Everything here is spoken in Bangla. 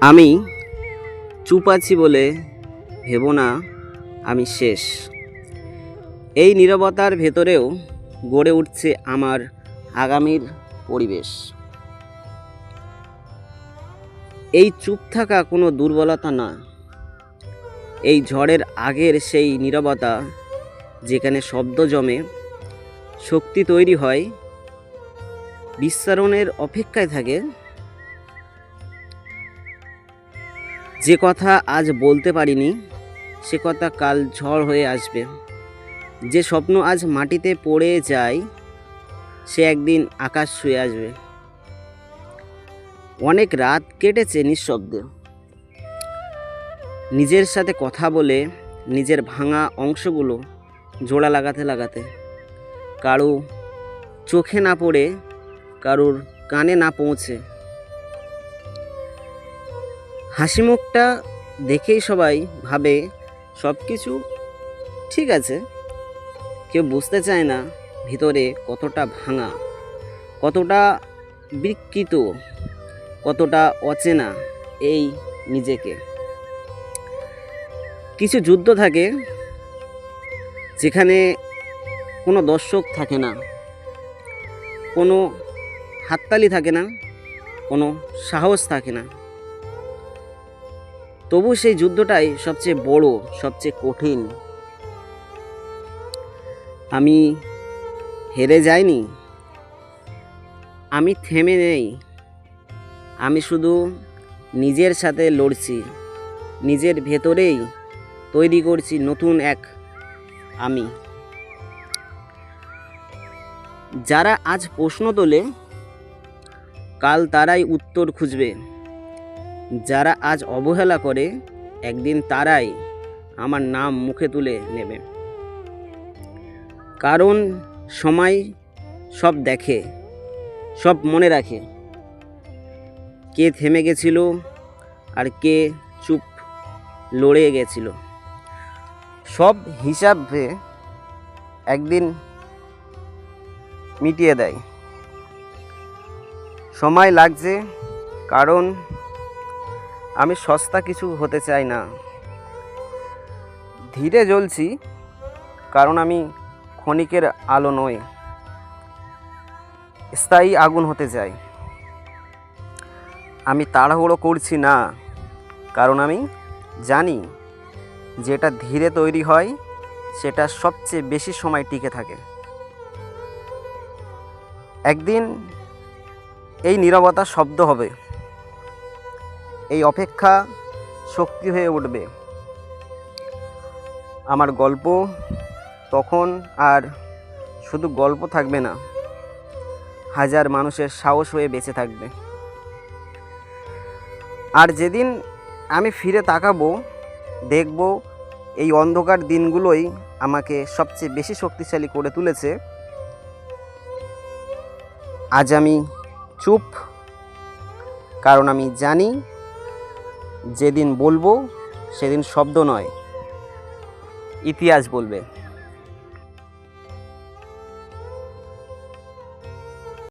আমি চুপ আছি বলে ভেবো না আমি শেষ। এই নীরবতার ভেতরেও গড়ে উঠছে আমার আগামীর পরিবেশ। এই চুপ থাকা কোনো দুর্বলতা না, এই ঝড়ের আগের সেই নীরবতা, যেখানে শব্দ জমে, শক্তি তৈরি হয়, বিস্তারণের অপেক্ষায় থাকে। যে কথা আজ বলতে পারিনি সে কথা কাল ঝড় হয়ে আসবে। যে স্বপ্ন আজ মাটিতে পড়ে যায় সে একদিন আকাশ ছুঁয়ে আসবে। অনেক রাত কেটেছে নিঃশব্দে, নিজের সাথে কথা বলে, নিজের ভাঙা অংশগুলো জোড়া লাগাতে লাগাতে। কারো চোখে না পড়ে, কারোর কানে না পৌঁছে। হাসি মুখটা দেখেই সবাই ভাবে সব কিছু ঠিক আছে। কেউ বুঝতে চায় না ভিতরে কতটা ভাঙা, কতটা বিকৃত, কতটা অচেনা এই নিজেকে। কিছু যুদ্ধ থাকে যেখানে কোনো দর্শক থাকে না, কোনো হাততালি থাকে না, কোনো সাহস থাকে না। তবু সেই যুদ্ধটাই সবচেয়ে বড়, সবচেয়ে কঠিন। আমি হেরে যাইনি, আমি থেমে নেই, আমি শুধু নিজের সাথে লড়ছি, নিজের ভেতরেই তৈরি করছি নতুন এক আমি। যারা আজ প্রশ্ন তোলে কাল তারাই উত্তর খুঁজবে, যারা আজ অবহেলা করে একদিন তারাই আমার নাম মুখে তুলে নেবে। কারণ সময় সব দেখে, সব মনে রাখে, কে থেমে গেছিল আর কে চুপ লড়ে গেছিল। সব হিসাবে একদিন মিটিয়ে দেয়। সময় লাগছে কারণ আমি সস্তা কিছু হতে চাই না। ধীরে জ্বলছি কারণ আমি ক্ষণিকের আলো নই, স্থায়ী আগুন হতে চাই। আমি তাড়াহুড়ো করছি না কারণ আমি জানি যেটা ধীরে তৈরি হয় সেটা সবচেয়ে বেশি সময় টিকে থাকে। একদিন এই নীরবতা শব্দ হবে, এই অপেক্ষা শক্তি হয়ে উঠবে। আমার গল্প তখন আর শুধু গল্প থাকবে না, হাজার মানুষের সাহস হয়ে বেঁচে থাকবে। আর যেদিন আমি ফিরে তাকাবো, দেখব এই অন্ধকার দিনগুলোই আমাকে সবচেয়ে বেশি শক্তিশালী করে তুলেছে। আজ আমি চুপ কারণ আমি জানি যেদিন বলবো সেদিন শব্দ নয়, ইতিহাস বলবে।